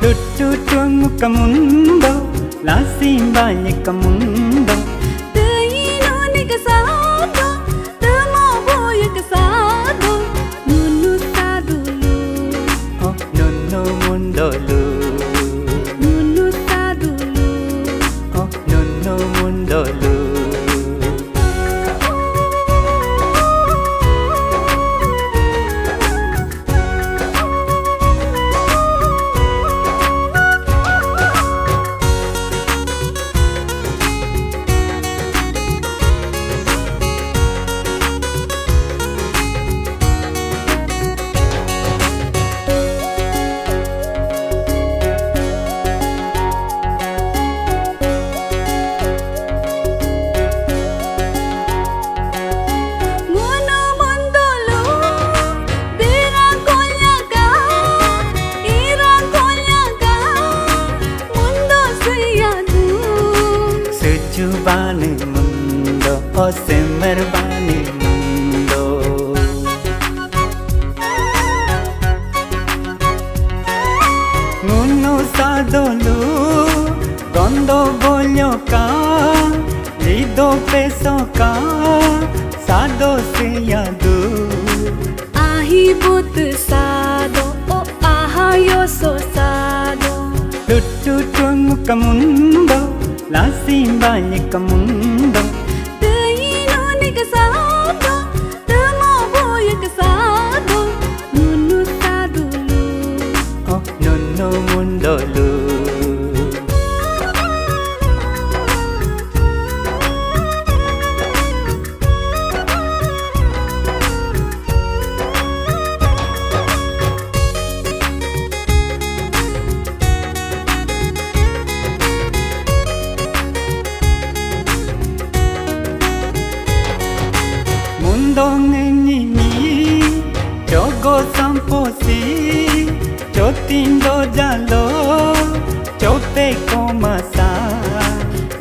Tututungmu ke mundo, lasim banyak ke mundo. Teino ni kesado, temo boya kesado, nunu sadulu. Oh, nunu mundolu. Nunu sadulu. Oh, nunu mundolu. Bani mundo, oh semer bani mundo. Ngunu sadolu, gondo bolyo ka, lido peso ka, sado se yadu. Ahi but sado, oh ahayo so sado. Tututungmu ke mundo, lasim banyak ke mundo. Teino ni kesado, temo boya kesado, nunu sadulu. Oh, nunu mundolu. Dongengini jogo samposi jotindo jalo chope komasa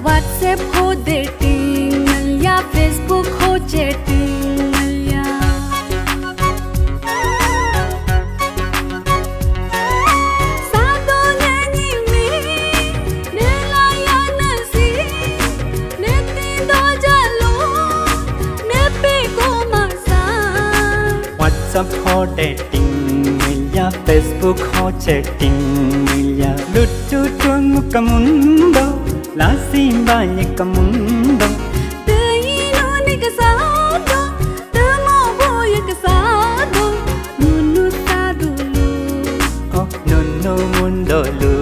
WhatsApp ho dating ya Facebook ho chatting ya sado nani mi nelaya nasi netindo jalo nepe komasa WhatsApp ho dating ya Facebook ho chatting ya tututungmu ke mundo lasim banyak ke mundo. Teino ni kesado, temo boya kesado, nunu sadulu. Oh, nunu mundolu.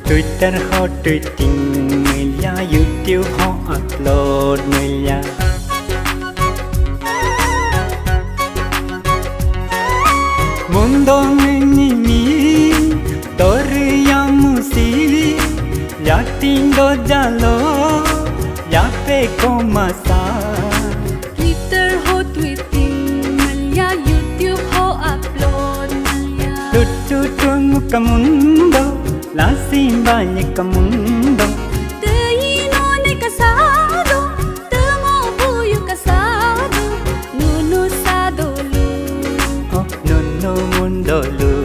Twitter ho tweeting milia, YouTube ho upload milia. Mundo ini mi toriamu si yatindo jalo yape komasa. Twitter ho tweeting milia, YouTube ho upload milia. Tututungmu ke mundo, lasim banyak ke mundo. Teino ni kesado, temo boya kesado, nunu sadulu. Oh, nunu mundolu.